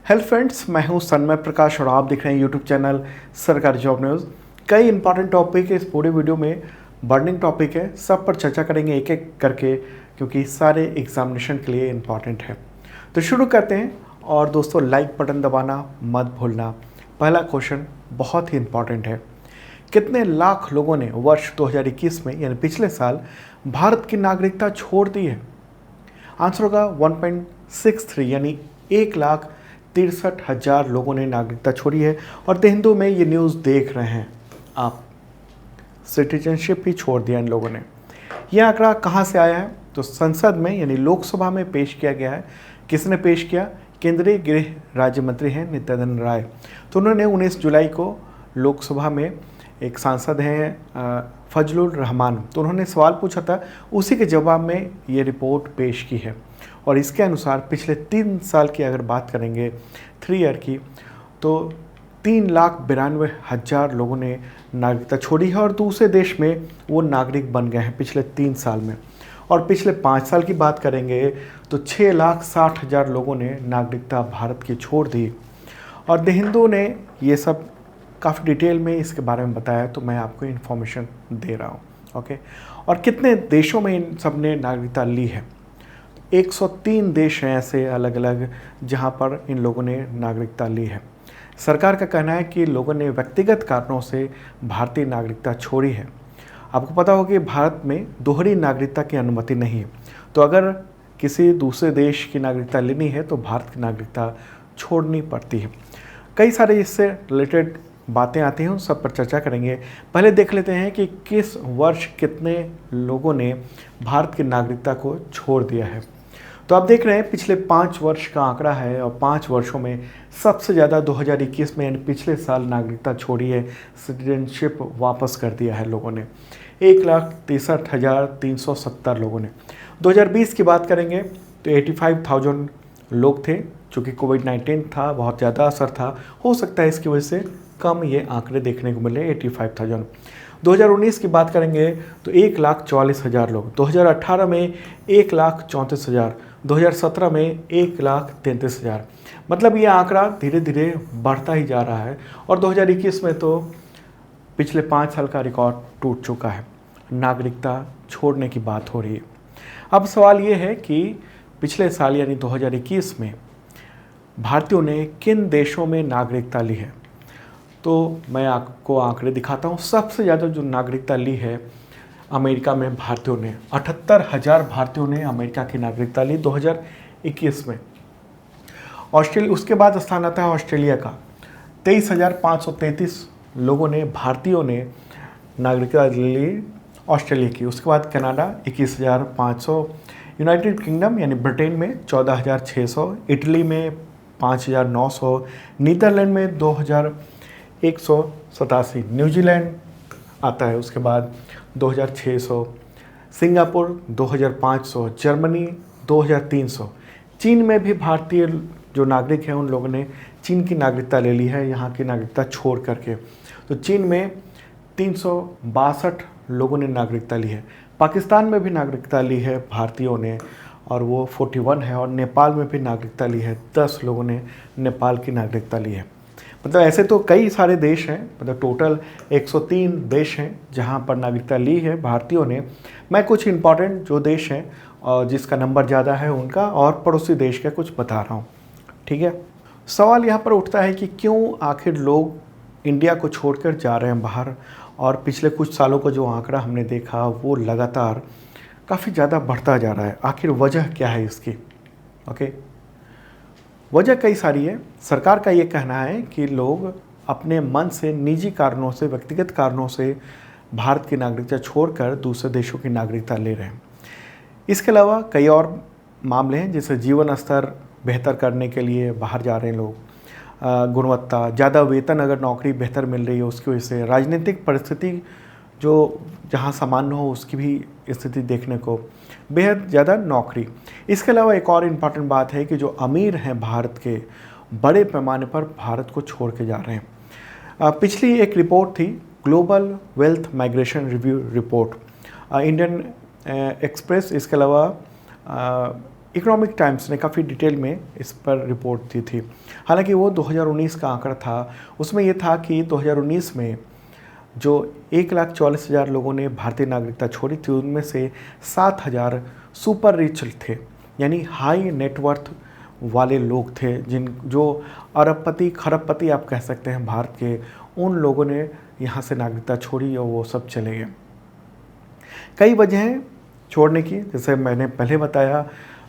Hello friends, मैं हूं सन्मय प्रकाश और आप देख रहे हैं यूट्यूब चैनल सरकारी जॉब न्यूज़। कई इंपॉर्टेंट टॉपिक है इस पूरे वीडियो में, बर्निंग टॉपिक है, सब पर चर्चा करेंगे एक एक करके क्योंकि सारे एग्जामिनेशन के लिए इम्पॉर्टेंट है। तो शुरू करते हैं और दोस्तों लाइक बटन दबाना मत भूलना। पहला क्वेश्चन बहुत ही इम्पॉर्टेंट है। कितने लाख लोगों ने वर्ष 2021 में यानी पिछले साल भारत की नागरिकता छोड़ दी है? आंसर होगा 1.63 यानी 1,63,000 लोगों ने नागरिकता छोड़ी है। और द हिंदू में ये न्यूज़ देख रहे हैं आप, सिटीजनशिप ही छोड़ दिया इन लोगों ने। यह आंकड़ा कहाँ से आया है? तो संसद में यानी लोकसभा में पेश किया गया है। किसने पेश किया? केंद्रीय गृह राज्य मंत्री हैं नित्यानंद राय। तो उन्होंने 19 जुलाई को लोकसभा में, एक सांसद हैं फजलुर रहमान, तो उन्होंने सवाल पूछा था, उसी के जवाब में ये रिपोर्ट पेश की है। और इसके अनुसार पिछले 3 साल की अगर बात करेंगे, 3 ईयर की, तो 3,92,000 लोगों ने नागरिकता छोड़ी है और दूसरे देश में वो नागरिक बन गए हैं पिछले 3 साल में। और पिछले 5 साल की बात करेंगे तो 6,60,000 लोगों ने नागरिकता भारत की छोड़ दी। और द हिंदू ने ये सब काफ़ी डिटेल में इसके बारे में बताया, तो मैं आपको इन्फॉर्मेशन दे रहा हूँ। ओके, और कितने देशों में इन सब ने नागरिकता ली है? 103 देश हैं ऐसे अलग अलग जहाँ पर इन लोगों ने नागरिकता ली है। सरकार का कहना है कि लोगों ने व्यक्तिगत कारणों से भारतीय नागरिकता छोड़ी है। आपको पता होगा कि भारत में दोहरी नागरिकता की अनुमति नहीं है, तो अगर किसी दूसरे देश की नागरिकता लेनी है तो भारत की नागरिकता छोड़नी पड़ती है। कई सारे इससे रिलेटेड बातें आती हैं, उन सब पर चर्चा करेंगे। पहले देख लेते हैं कि किस वर्ष कितने लोगों ने भारत की नागरिकता को छोड़ दिया है। तो आप देख रहे हैं पिछले 5 वर्ष का आंकड़ा है और 5 वर्षों में सबसे ज़्यादा 2021 में यानी पिछले साल नागरिकता छोड़ी है, सिटीजनशिप वापस कर दिया है लोगों ने, 1,63,370 लोगों ने। 2020 की बात करेंगे तो 85,000 लोग थे। चूँकि कोविड-19 था, बहुत ज़्यादा असर था, हो सकता है इसकी वजह से कम ये आंकड़े देखने को मिले, 85,000। 2019 की बात करेंगे तो 1,44,000 लोग, 2018 में 1,34,000, 2017 में 1,33,000। मतलब ये आंकड़ा धीरे धीरे बढ़ता ही जा रहा है और 2021 में तो पिछले 5 साल का रिकॉर्ड टूट चुका है। नागरिकता छोड़ने की बात हो रही है। अब सवाल ये है कि पिछले साल यानी 2021 में भारतीयों ने किन देशों में नागरिकता ली है? तो मैं आपको आंकड़े दिखाता हूँ। सबसे ज़्यादा जो नागरिकता ली है अमेरिका में भारतीयों ने, 78,000 भारतीयों ने अमेरिका की नागरिकता ली 2021 में। ऑस्ट्रेलिया, उसके बाद स्थान आता है ऑस्ट्रेलिया का, 23,533 लोगों ने, भारतीयों ने नागरिकता ली ऑस्ट्रेलिया की। उसके बाद कनाडा 21,500, यूनाइटेड किंगडम यानी ब्रिटेन में 14,600, इटली में 5,900, नीदरलैंड में 2,187, न्यूजीलैंड आता है उसके बाद 2,600, सिंगापुर 2,500, जर्मनी 2,300। चीन में भी भारतीय जो नागरिक हैं उन लोगों ने चीन की नागरिकता ले ली है यहाँ की नागरिकता छोड़ करके। तो चीन में 362 लोगों ने नागरिकता ली है। पाकिस्तान में भी नागरिकता ली है भारतीयों ने और वो 41 है। और नेपाल में भी नागरिकता ली है, 10 लोगों ने नेपाल की नागरिकता ली है। मतलब ऐसे तो कई सारे देश हैं, मतलब टोटल 103 देश हैं जहां पर नागरिकता ली है भारतीयों ने। मैं कुछ इंपॉर्टेंट जो देश हैं और जिसका नंबर ज़्यादा है उनका और पड़ोसी देश का कुछ बता रहा हूँ, ठीक है। सवाल यहाँ पर उठता है कि क्यों आखिर लोग इंडिया को छोड़कर जा रहे हैं बाहर, और पिछले कुछ सालों का जो आंकड़ा हमने देखा वो लगातार काफ़ी ज़्यादा बढ़ता जा रहा है। आखिर वजह क्या है इसकी? ओके, वजह कई सारी है। सरकार का ये कहना है कि लोग अपने मन से, निजी कारणों से, व्यक्तिगत कारणों से भारत की नागरिकता छोड़कर दूसरे देशों की नागरिकता ले रहे हैं। इसके अलावा कई और मामले हैं, जैसे जीवन स्तर बेहतर करने के लिए बाहर जा रहे हैं लोग, गुणवत्ता, ज़्यादा वेतन, अगर नौकरी बेहतर मिल रही है उसकी वजह से, राजनीतिक परिस्थिति जो जहाँ सामान्य हो उसकी भी स्थिति देखने को, बेहद ज़्यादा नौकरी। इसके अलावा एक और इम्पॉर्टेंट बात है कि जो अमीर हैं भारत के, बड़े पैमाने पर भारत को छोड़ के जा रहे हैं। पिछली एक रिपोर्ट थी, global wealth migration review report, Indian express, इसके अलावा इकोनॉमिक टाइम्स ने काफ़ी डिटेल में इस पर रिपोर्ट दी थी। हालांकि वो 2019 का आंकड़ा था, उसमें ये था कि 2019 में जो 1,44,000 लोगों ने भारतीय नागरिकता छोड़ी थी, उनमें से 7,000 सुपर रिच थे, यानी हाई नेटवर्थ वाले लोग थे, जो अरबपति खरबपति आप कह सकते हैं भारत के, उन लोगों ने यहाँ से नागरिकता छोड़ी और वो सब चले गए। कई वजह हैं छोड़ने की, जैसे मैंने पहले बताया,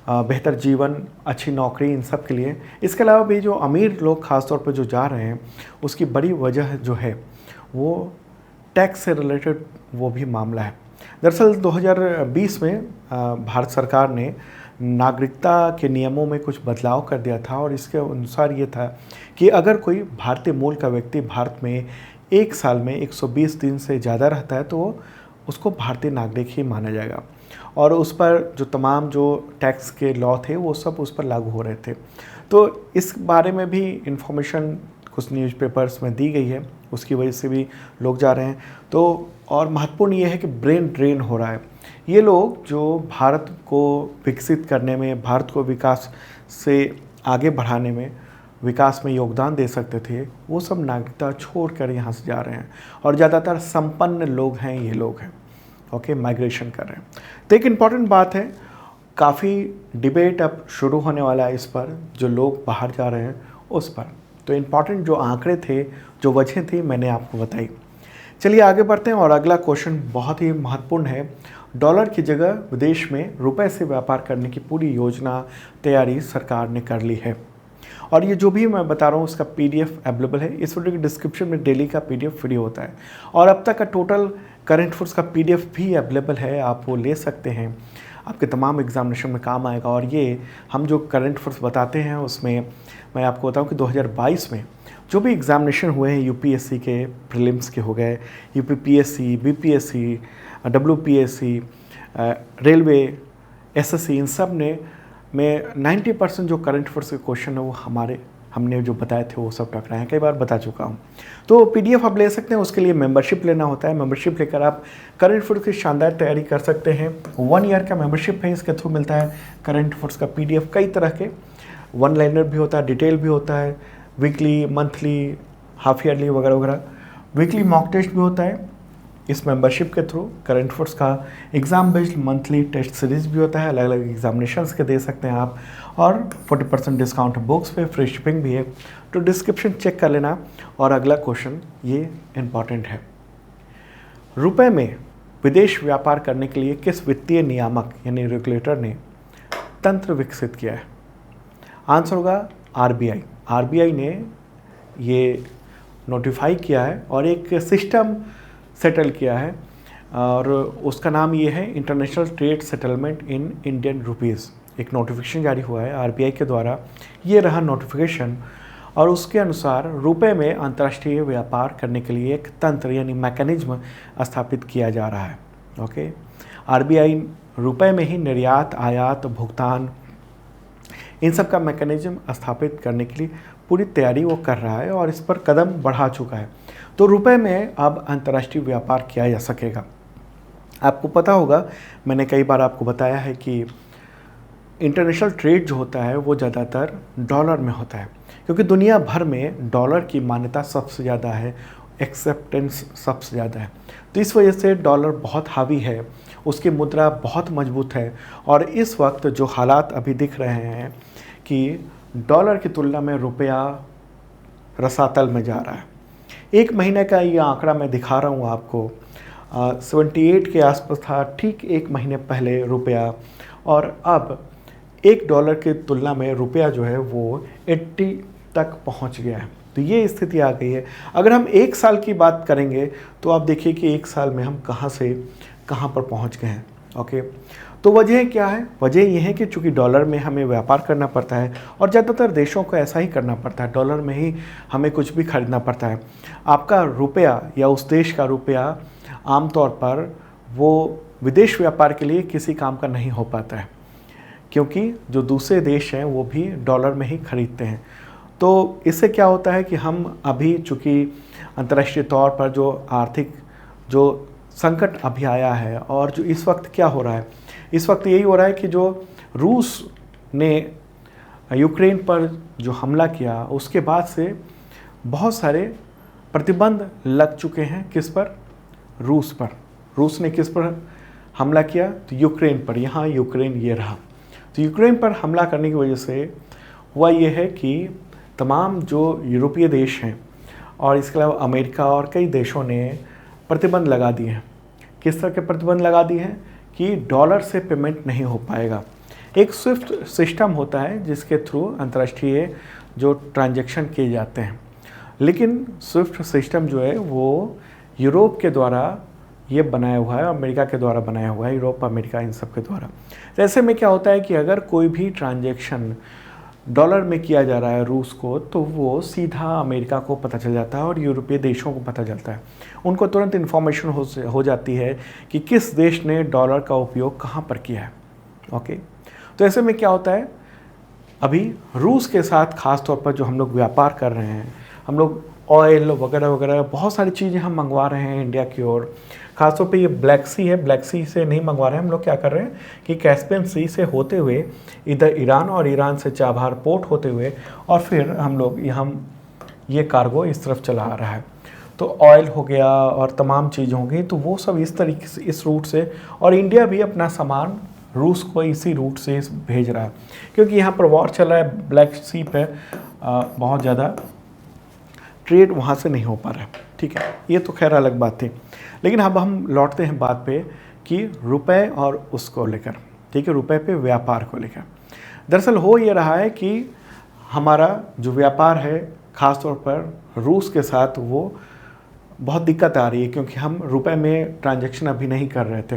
बेहतर जीवन, अच्छी नौकरी, इन सब के लिए। इसके अलावा भी जो अमीर लोग ख़ासतौर पर जो जा रहे हैं, उसकी बड़ी वजह जो है वो टैक्स से रिलेटेड वो भी मामला है। दरअसल 2020 में भारत सरकार ने नागरिकता के नियमों में कुछ बदलाव कर दिया था और इसके अनुसार ये था कि अगर कोई भारतीय मूल का व्यक्ति भारत में एक साल में 120 दिन से ज़्यादा रहता है तो उसको भारतीय नागरिक ही माना जाएगा, और उस पर जो तमाम जो टैक्स के लॉ थे वो सब उस पर लागू हो रहे थे। तो इस बारे में भी इंफॉर्मेशन कुछ न्यूज़पेपर्स में दी गई है, उसकी वजह से भी लोग जा रहे हैं। तो और महत्वपूर्ण ये है कि ब्रेन ड्रेन हो रहा है। ये लोग जो भारत को विकसित करने में, भारत को विकास से आगे बढ़ाने में, विकास में योगदान दे सकते थे, वो सब नागरिकता छोड़कर यहाँ से जा रहे हैं, और ज़्यादातर संपन्न लोग हैं ये लोग हैं, ओके, माइग्रेशन कर रहे हैं। तो एक इम्पॉर्टेंट बात है, काफ़ी डिबेट अब शुरू होने वाला है इस पर, जो लोग बाहर जा रहे हैं उस पर। तो इम्पॉर्टेंट जो आंकड़े थे, जो वजह थी, मैंने आपको बताई। चलिए आगे बढ़ते हैं, और अगला क्वेश्चन बहुत ही महत्वपूर्ण है। डॉलर की जगह विदेश में रुपए से व्यापार करने की पूरी योजना तैयारी सरकार ने कर ली है, और ये जो भी मैं बता रहा हूँ उसका PDF अवेलेबल है। इस वीडियो की डिस्क्रिप्शन में डेली का PDF फ्री होता है, और अब तक का टोटल करंट अफेयर्स का PDF भी अवेलेबल है, आप वो ले सकते हैं, आपके तमाम एग्जामिनेशन में काम आएगा। और ये हम जो करंट अफेयर्स बताते हैं उसमें मैं आपको बताऊं कि 2022 में जो भी एग्जामिनेशन हुए हैं, UPSC के प्रीलिम्स के हो गए, UPPSC, BPSC, WPSC, railway, SSC, इन सब ने में 90% जो करंट अफेयर्स के क्वेश्चन है वो हमने जो बताए थे वो सब टकराए हैं, कई बार बता चुका हूँ। तो PDF आप ले सकते हैं, उसके लिए मेंबरशिप लेना होता है। मेंबरशिप लेकर आप करंट अफेयर्स की शानदार तैयारी कर सकते हैं। 1 ईयर का मेंबरशिप है, इसके थ्रू मिलता है करंट अफेयर्स का PDF, कई तरह के, वन लाइनर भी होता है, डिटेल भी होता है, वीकली, मंथली, हाफ ईयरली वगैरह वगैरह। वीकली मॉक टेस्ट भी होता है इस मेंबरशिप के थ्रू। करंट अफेयर्स का exam based monthly test series भी होता है, अलग अलग एग्जामिनेशंस के दे सकते हैं आप, और 40% डिस्काउंट बुक्स पे, फ्री शिपिंग भी है। तो डिस्क्रिप्शन चेक कर लेना। और अगला क्वेश्चन ये इम्पॉर्टेंट है, रुपए में विदेश व्यापार करने के लिए किस वित्तीय नियामक यानी रेगुलेटर ने तंत्र विकसित किया है? आंसर होगा RBI। RBI ने ये नोटिफाई किया है और एक सिस्टम सेटल किया है, और उसका नाम ये है international trade settlement in Indian rupees. एक नोटिफिकेशन जारी हुआ है RBI के द्वारा, ये रहा नोटिफिकेशन, और उसके अनुसार रुपए में अंतर्राष्ट्रीय व्यापार करने के लिए एक तंत्र यानी मैकेनिज्म स्थापित किया जा रहा है। ओके, RBI रुपए में ही निर्यात, आयात, भुगतान, इन सब का मैकेनिज्म स्थापित करने के लिए पूरी तैयारी वो कर रहा है, और इस पर कदम बढ़ा चुका है। तो रुपए में अब अंतर्राष्ट्रीय व्यापार किया जा सकेगा। आपको पता होगा, मैंने कई बार आपको बताया है कि इंटरनेशनल ट्रेड जो होता है वो ज़्यादातर डॉलर में होता है, क्योंकि दुनिया भर में डॉलर की मान्यता सबसे ज़्यादा है, एक्सेप्टेंस सबसे ज़्यादा है। तो इस वजह से डॉलर बहुत हावी है, उसकी मुद्रा बहुत मजबूत है, और इस वक्त जो हालात अभी दिख रहे हैं कि डॉलर की तुलना में रुपया रसातल में जा रहा है। एक महीने का ये आंकड़ा मैं दिखा रहा हूँ आपको, 78 के आसपास था ठीक एक महीने पहले रुपया, और अब $1 की तुलना में रुपया जो है वो 80 तक पहुँच गया है। तो ये स्थिति आ गई है। अगर हम एक साल की बात करेंगे तो आप देखिए कि एक साल में हम कहाँ से कहाँ पर पहुँच गए हैं। ओके, तो वजह क्या है? वजह यह है कि चूँकि डॉलर में हमें व्यापार करना पड़ता है, और ज़्यादातर देशों को ऐसा ही करना पड़ता है, डॉलर में ही हमें कुछ भी खरीदना पड़ता है। आपका रुपया या उस देश का रुपया आमतौर पर वो विदेश व्यापार के लिए किसी काम का नहीं हो पाता है, क्योंकि जो दूसरे देश हैं वो भी डॉलर में ही खरीदते हैं। तो इससे क्या होता है कि हम अभी चूँकि अंतर्राष्ट्रीय तौर पर जो आर्थिक जो संकट अभी आया है, और जो इस वक्त क्या हो रहा है, इस वक्त यही हो रहा है कि जो रूस ने यूक्रेन पर जो हमला किया उसके बाद से बहुत सारे प्रतिबंध लग चुके हैं। किस पर? रूस पर। रूस ने किस पर हमला किया? तो यूक्रेन पर। यहाँ यूक्रेन ये रहा। तो यूक्रेन पर हमला करने की वजह से हुआ ये है कि तमाम जो यूरोपीय देश हैं और इसके अलावा अमेरिका और कई देशों ने प्रतिबंध लगा दिए हैं। किस तरह के प्रतिबंध लगा दिए हैं? कि डॉलर से पेमेंट नहीं हो पाएगा। एक स्विफ्ट सिस्टम होता है जिसके थ्रू अंतर्राष्ट्रीय जो ट्रांजैक्शन किए जाते हैं, लेकिन स्विफ्ट सिस्टम जो है वो यूरोप के द्वारा ये बनाया हुआ है, अमेरिका के द्वारा बनाया हुआ है, यूरोप अमेरिका इन सब के द्वारा। तो ऐसे में क्या होता है कि अगर कोई भी ट्रांजैक्शन डॉलर में किया जा रहा है रूस को, तो वो सीधा अमेरिका को पता चल जाता है और यूरोपीय देशों को पता चलता है। उनको तुरंत इन्फॉर्मेशन हो जाती है कि किस देश ने डॉलर का उपयोग कहाँ पर किया है। ओके, तो ऐसे में क्या होता है, अभी रूस के साथ ख़ास तौर पर जो हम लोग व्यापार कर रहे हैं, हम लोग ऑयल वगैरह वगैरह बहुत सारी चीज़ें हम मंगवा रहे हैं इंडिया की ओर। ख़ासतौर पे ये ब्लैक सी है, ब्लैक सी से नहीं मंगवा रहे हैं हम लोग। क्या कर रहे हैं कि कैस्पियन सी से होते हुए इधर ईरान और ईरान से चाबहार पोर्ट होते हुए और फिर हम लोग ये कार्गो इस तरफ चला आ रहा है। तो ऑयल हो गया और तमाम चीज़ हो गई, तो वो सब इस तरीके से इस रूट से, और इंडिया भी अपना सामान रूस को इसी रूट से भेज रहा है क्योंकि यहाँ पर वॉर चल रहा है। ब्लैक सी पे बहुत ज़्यादा ट्रेड वहाँ से नहीं हो पा रहा है। ठीक है, ये तो खैर अलग बात थी। लेकिन अब हम लौटते हैं बात पे कि रुपए और उसको लेकर, ठीक है, रुपए पे व्यापार को लेकर। दरअसल हो ये रहा है कि हमारा जो व्यापार है ख़ास तौर पर रूस के साथ, वो बहुत दिक्कत आ रही है क्योंकि हम रुपए में ट्रांजैक्शन अभी नहीं कर रहे थे।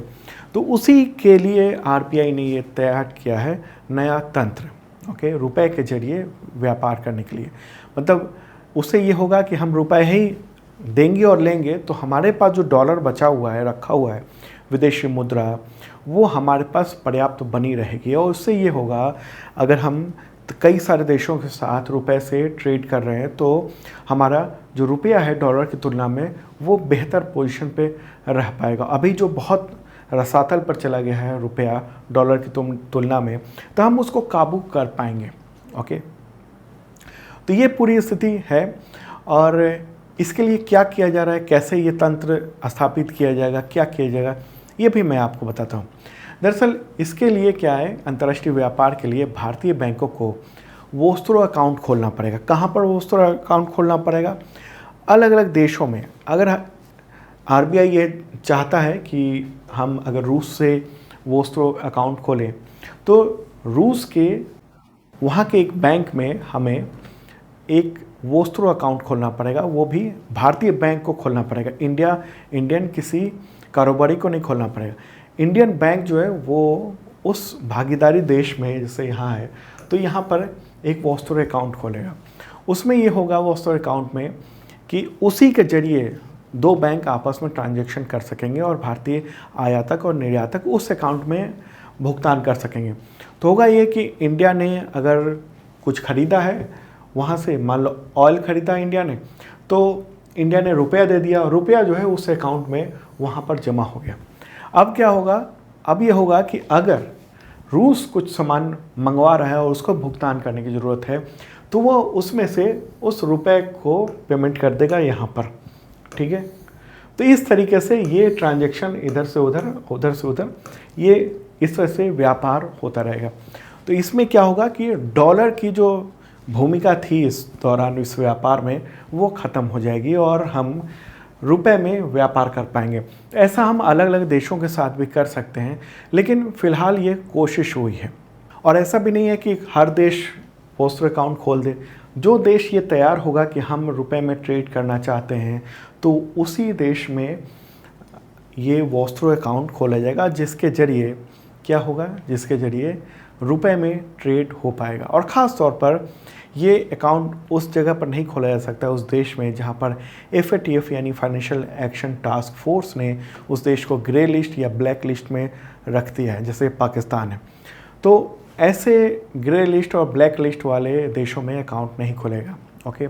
तो उसी के लिए आरबीआई ने ये तैयार किया है नया तंत्र, ओके, रुपए के जरिए व्यापार करने के लिए। मतलब उससे ये होगा कि हम रुपए ही देंगे और लेंगे, तो हमारे पास जो डॉलर बचा हुआ है, रखा हुआ है विदेशी मुद्रा, वो हमारे पास पर्याप्त बनी रहेगी। और उससे ये होगा, अगर हम कई सारे देशों के साथ रुपए से ट्रेड कर रहे हैं, तो हमारा जो रुपया है डॉलर की तुलना में वो बेहतर पोजीशन पे रह पाएगा। अभी जो बहुत रसातल पर चला गया है रुपया डॉलर की तुलना में, तो हम उसको काबू कर पाएंगे। ओके, तो ये पूरी स्थिति है। और इसके लिए क्या किया जा रहा है, कैसे ये तंत्र स्थापित किया जाएगा, क्या किया जाएगा, ये भी मैं आपको बताता हूँ। दरअसल इसके लिए क्या है, अंतर्राष्ट्रीय व्यापार के लिए भारतीय बैंकों को वोस्त्रो अकाउंट खोलना पड़ेगा। कहाँ पर वोस्त्रो अकाउंट खोलना पड़ेगा? अलग अलग देशों में। अगर आरबीआई ये चाहता है कि हम अगर रूस से वोस्त्रो अकाउंट खोलें, तो रूस के वहाँ के एक बैंक में हमें एक वोस्त्रो अकाउंट खोलना पड़ेगा, वो भी भारतीय बैंक को खोलना पड़ेगा। इंडियन किसी कारोबारी को नहीं खोलना पड़ेगा। इंडियन बैंक जो है वो उस भागीदारी देश में, जैसे यहाँ है, तो यहाँ पर एक वोस्त्रो अकाउंट खोलेगा। उसमें ये होगा वोस्त्रो अकाउंट में कि उसी के जरिए दो बैंक आपस में ट्रांजैक्शन कर सकेंगे और भारतीय आयातक और निर्यातक उस अकाउंट में भुगतान कर सकेंगे। तो होगा ये कि इंडिया ने अगर कुछ ख़रीदा है वहाँ से, मान लो ऑयल ख़रीदा इंडिया ने, तो इंडिया ने रुपया दे दिया, रुपया जो है उस अकाउंट में वहाँ पर जमा हो गया। अब क्या होगा? अब ये होगा कि अगर रूस कुछ सामान मंगवा रहा है और उसको भुगतान करने की ज़रूरत है, तो वो उसमें से उस रुपए को पेमेंट कर देगा यहाँ पर। ठीक है, तो इस तरीके से ये ट्रांजैक्शन इधर से उधर, उधर से उधर, ये इस तरह से व्यापार होता रहेगा। तो इसमें क्या होगा कि डॉलर की जो भूमिका थी इस दौरान इस व्यापार में, वो ख़त्म हो जाएगी और हम रुपए में व्यापार कर पाएंगे। ऐसा हम अलग अलग देशों के साथ भी कर सकते हैं, लेकिन फ़िलहाल ये कोशिश हुई है। और ऐसा भी नहीं है कि हर देश वोस्त्रो अकाउंट खोल दे। जो देश ये तैयार होगा कि हम रुपए में ट्रेड करना चाहते हैं, तो उसी देश में ये वोस्त्रो अकाउंट खोला जाएगा, जिसके ज़रिए क्या होगा, जिसके ज़रिए रुपए में ट्रेड हो पाएगा। और ख़ास तौर पर ये अकाउंट उस जगह पर नहीं खोला जा सकता, उस देश में जहाँ पर FATF यानी फाइनेंशियल एक्शन टास्क फोर्स ने उस देश को ग्रे लिस्ट या ब्लैक लिस्ट में रख दिया है, जैसे पाकिस्तान है। तो ऐसे ग्रे लिस्ट और ब्लैक लिस्ट वाले देशों में अकाउंट नहीं खुलेगा। ओके,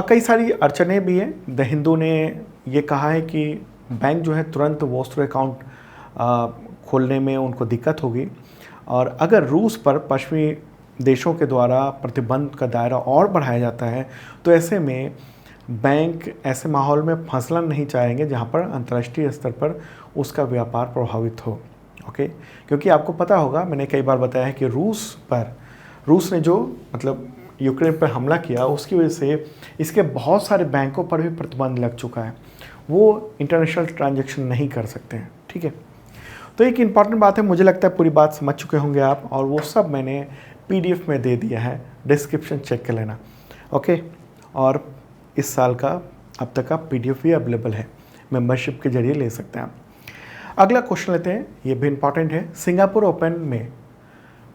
कई सारी अड़चनें भी हैं। द हिंदू ने ये कहा है कि बैंक जो है तुरंत वोस्त्रो अकाउंट खोलने में उनको दिक्कत होगी, और अगर रूस पर पश्चिमी देशों के द्वारा प्रतिबंध का दायरा और बढ़ाया जाता है तो ऐसे में बैंक ऐसे माहौल में फंसना नहीं चाहेंगे जहां पर अंतर्राष्ट्रीय स्तर पर उसका व्यापार प्रभावित हो। ओके, क्योंकि आपको पता होगा, मैंने कई बार बताया है कि रूस ने जो मतलब यूक्रेन पर हमला किया उसकी वजह से इसके बहुत सारे बैंकों पर भी प्रतिबंध लग चुका है, वो इंटरनेशनल ट्रांजैक्शन नहीं कर सकते हैं। ठीक है, तो एक इम्पॉर्टेंट बात है, मुझे लगता है पूरी बात समझ चुके होंगे आप, और वो सब मैंने PDF में दे दिया है, डिस्क्रिप्शन चेक कर लेना। ओके, और इस साल का अब तक का PDF भी अवेलेबल है, मेंबरशिप के जरिए ले सकते हैं आप। अगला क्वेश्चन लेते हैं, ये भी इम्पॉर्टेंट है। सिंगापुर ओपन में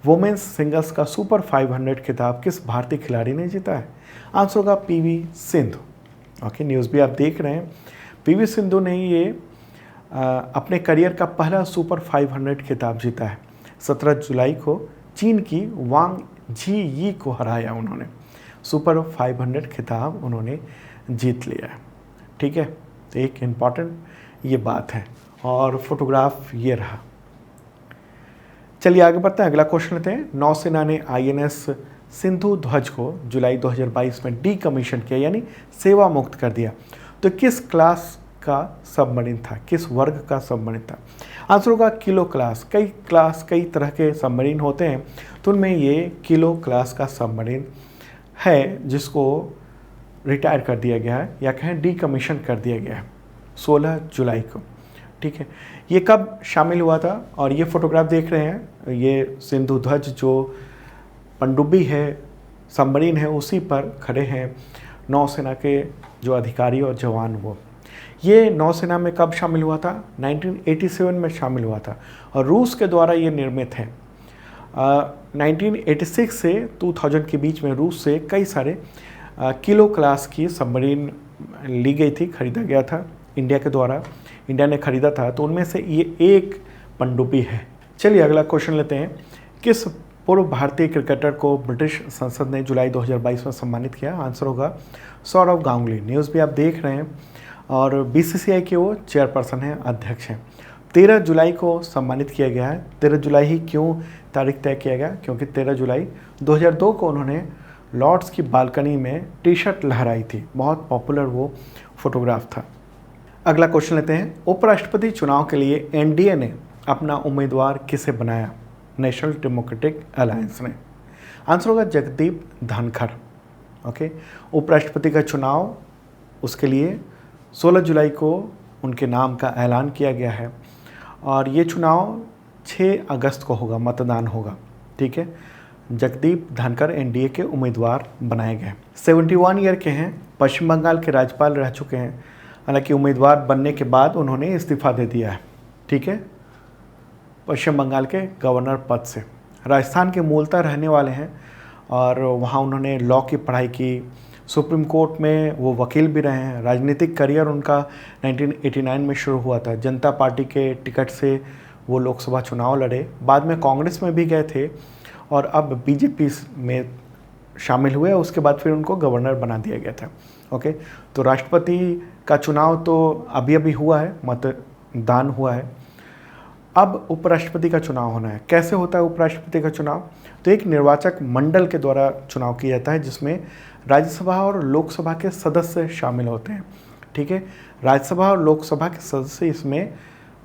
वुमेन्स सिंगल्स का सुपर 500 खिताब किस भारतीय खिलाड़ी ने जीता है? आंसर होगा PV सिंधु। ओके, न्यूज़ भी आप देख रहे हैं, PV सिंधु ने ये अपने करियर का पहला सुपर 500 खिताब जीता है। 17 जुलाई को चीन की वांग जी यी को हराया उन्होंने, सुपर 500 खिताब उन्होंने जीत लिया है। ठीक है, तो एक इम्पॉर्टेंट ये बात है, और फोटोग्राफ ये रहा। चलिए आगे बढ़ते हैं, अगला क्वेश्चन लेते हैं। नौसेना ने INS सिंधु ध्वज को जुलाई 2022 में डीकमीशन किया, यानी सेवा मुक्त कर दिया। तो किस क्लास का सबमरीन था, किस वर्ग का सबमरीन था? आंसर होगा किलो क्लास। कई तरह के सबमरीन होते हैं, तो उनमें ये किलो क्लास का सबमरीन है जिसको रिटायर कर दिया गया है, या कहें डीकमीशन कर दिया गया है 16 जुलाई को। ठीक है, ये कब शामिल हुआ था? और ये फोटोग्राफ देख रहे हैं, ये सिंधु ध्वज जो पनडुब्बी है, सबमरीन है, उसी पर खड़े हैं नौसेना के जो अधिकारी और जवान। वो ये नौसेना में कब शामिल हुआ था? 1987 में शामिल हुआ था, और रूस के द्वारा ये निर्मित है। 1986 से 2000 के बीच में रूस से कई सारे किलो क्लास की सबमरीन ली गई थी, खरीदा गया था इंडिया के द्वारा, इंडिया ने खरीदा था, तो उनमें से ये एक पनडुब्बी है। चलिए अगला क्वेश्चन लेते हैं। किस पूर्व भारतीय क्रिकेटर को ब्रिटिश संसद ने जुलाई 2022 में सम्मानित किया? आंसर होगा सौरव गांगुली। न्यूज़ भी आप देख रहे हैं, और BCCI के वो चेयरपर्सन हैं, अध्यक्ष हैं। 13 जुलाई को सम्मानित किया गया है। 13 जुलाई ही क्यों तारीख तय किया गया? क्योंकि 13 जुलाई 2002 को उन्होंने लॉर्ड्स की बालकनी में टी-शर्ट लहराई थी, बहुत पॉपुलर वो फोटोग्राफ था। अगला क्वेश्चन लेते हैं। उपराष्ट्रपति चुनाव के लिए NDA ने अपना उम्मीदवार किसे बनाया? नेशनल डेमोक्रेटिक अलायंस ने। आंसर होगा जगदीप धनखड़। ओके, उपराष्ट्रपति का चुनाव, उसके लिए 16 जुलाई को उनके नाम का ऐलान किया गया है, और ये चुनाव 6 अगस्त को होगा, मतदान होगा। ठीक है, जगदीप धनखड़ NDA के उम्मीदवार बनाए गए। 71 ईयर के हैं, पश्चिम बंगाल के राज्यपाल रह चुके हैं, हालांकि उम्मीदवार बनने के बाद उन्होंने इस्तीफा दे दिया है। ठीक है, पश्चिम बंगाल के गवर्नर पद से। राजस्थान के मूलतः रहने वाले हैं, और वहाँ उन्होंने लॉ की पढ़ाई की, सुप्रीम कोर्ट में वो वकील भी रहे हैं। राजनीतिक करियर उनका 1989 में शुरू हुआ था। जनता पार्टी के टिकट से वो लोकसभा चुनाव लड़े, बाद में कांग्रेस में भी गए थे, और अब BJP में शामिल हुए। उसके बाद फिर उनको गवर्नर बना दिया गया था। ओके, तो राष्ट्रपति का चुनाव तो अभी अभी हुआ है, मतदान हुआ है। अब उपराष्ट्रपति का चुनाव होना है। कैसे होता है उपराष्ट्रपति का चुनाव? तो एक निर्वाचक मंडल के द्वारा चुनाव किया जाता है, जिसमें राज्यसभा और लोकसभा के सदस्य शामिल होते हैं। ठीक है, राज्यसभा और लोकसभा के सदस्य इसमें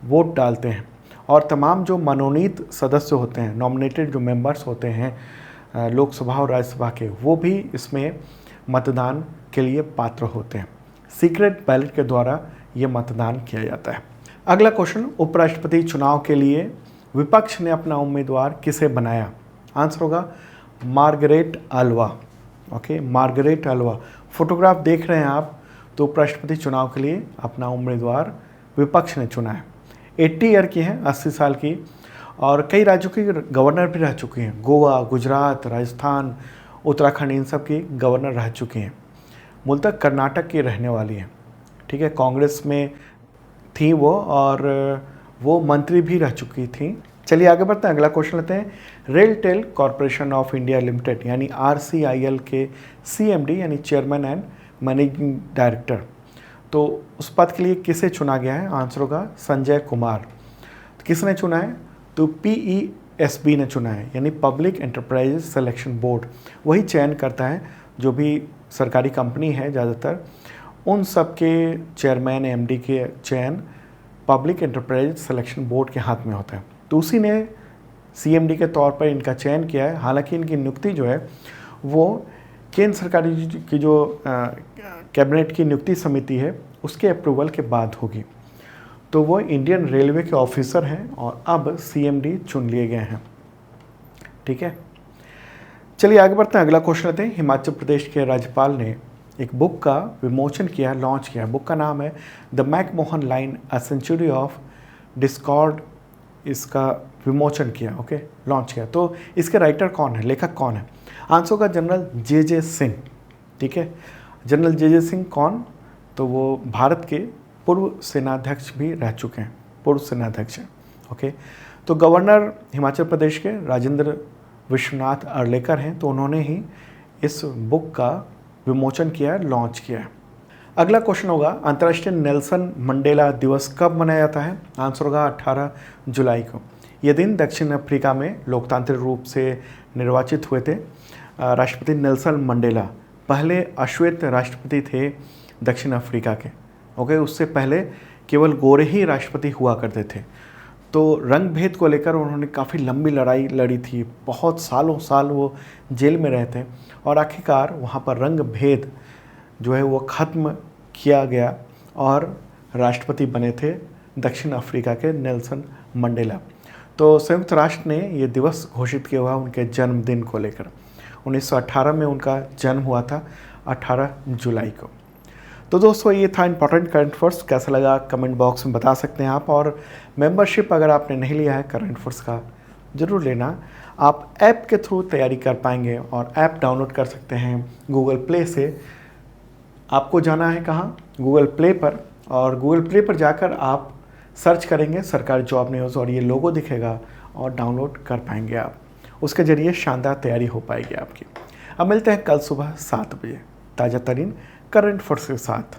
वोट डालते हैं, और तमाम जो मनोनीत सदस्य होते हैं, नॉमिनेटेड जो मेंबर्स होते हैं लोकसभा और राज्यसभा के, वो भी इसमें मतदान के लिए पात्र होते हैं। सीक्रेट बैलेट के द्वारा ये मतदान किया जाता है। अगला क्वेश्चन, उपराष्ट्रपति चुनाव के लिए विपक्ष ने अपना उम्मीदवार किसे बनाया? आंसर होगा Margaret Alva. Okay, Margaret Alva. Photograph देख रहे हैं आप, तो उपराष्ट्रपति चुनाव के लिए अपना उम्मीदवार विपक्ष ने चुना है। 80 ईयर की हैं, 80 साल की, और कई राज्यों की गवर्नर भी रह चुकी हैं। गोवा, गुजरात, राजस्थान, उत्तराखंड, इन सब की गवर्नर रह चुकी हैं। मूलतः कर्नाटक की रहने वाली हैं। ठीक है, कांग्रेस में थी वो, और वो मंत्री भी रह चुकी थी। चलिए आगे बढ़ते हैं, अगला क्वेश्चन लेते हैं। RailTel corporation of India limited यानी RCIL के CMD यानी चेयरमैन एंड मैनेजिंग डायरेक्टर, तो उस पद के लिए किसे चुना गया है? आंसर होगा संजय कुमार। तो किसने चुना है? तो एसबी ने चुना है, यानी पब्लिक एंटरप्राइज सिलेक्शन बोर्ड वही चयन करता है। जो भी सरकारी कंपनी है ज़्यादातर उन सब के चेयरमैन एमडी के चयन पब्लिक एंटरप्राइज सिलेक्शन बोर्ड के हाथ में होता है। तो उसी ने सीएमडी के तौर पर इनका चयन किया है। हालांकि इनकी नियुक्ति जो है वो केंद्र सरकार की जो कैबिनेट की नियुक्ति समिति है उसके अप्रूवल के बाद होगी। तो वो इंडियन रेलवे के ऑफिसर हैं और अब सीएमडी चुन लिए गए हैं। ठीक है, चलिए आगे बढ़ते हैं। अगला क्वेश्चन लेते हैं। हिमाचल प्रदेश के राज्यपाल ने एक बुक का विमोचन किया, लॉन्च किया। बुक का नाम है the McMahon line a century of discord. इसका विमोचन किया, ओके, लॉन्च किया। तो इसके राइटर कौन है, लेखक कौन है? आंसर होगा जनरल जे सिंह। ठीक है, जनरल जे सिंह कौन? तो वो भारत के पूर्व सेनाध्यक्ष भी रह चुके हैं, पूर्व सेनाध्यक्ष हैं। ओके, तो गवर्नर हिमाचल प्रदेश के राजेंद्र विश्वनाथ अर्लेकर हैं, तो उन्होंने ही इस बुक का विमोचन किया है, लॉन्च किया है। अगला क्वेश्चन होगा अंतर्राष्ट्रीय नेल्सन मंडेला दिवस कब मनाया जाता है? आंसर होगा 18 जुलाई को। यह दिन दक्षिण अफ्रीका में लोकतांत्रिक रूप से निर्वाचित हुए थे। राष्ट्रपति नेल्सन मंडेला पहले अश्वेत राष्ट्रपति थे दक्षिण अफ्रीका के। ओके, उससे पहले केवल गोरे ही राष्ट्रपति हुआ करते थे। तो रंग भेद को लेकर उन्होंने काफ़ी लंबी लड़ाई लड़ी थी, बहुत सालों साल वो जेल में रहे थे और आखिरकार वहाँ पर रंग भेद जो है वो ख़त्म किया गया और राष्ट्रपति बने थे दक्षिण अफ्रीका के नेल्सन मंडेला। तो संयुक्त राष्ट्र ने ये दिवस घोषित किया हुआ उनके जन्मदिन को लेकर। 1918 में उनका जन्म हुआ था, 18 जुलाई को। तो दोस्तों ये था इंपॉर्टेंट करंट अफेयर्स। कैसा लगा कमेंट बॉक्स में बता सकते हैं आप। और मेंबरशिप अगर आपने नहीं लिया है करंट अफेयर्स का ज़रूर लेना। आप ऐप के थ्रू तैयारी कर पाएंगे और ऐप डाउनलोड कर सकते हैं गूगल प्ले से। आपको जाना है कहाँ? गूगल प्ले पर, और गूगल प्ले पर जाकर आप सर्च करेंगे सरकारी जॉब न्यूज़ और ये लोगो दिखेगा और डाउनलोड कर पाएंगे आप। उसके ज़रिए शानदार तैयारी हो पाएगी आपकी। अब मिलते हैं कल सुबह 7 बजे ताज़ा तरीन करंट अफेयर्स के साथ।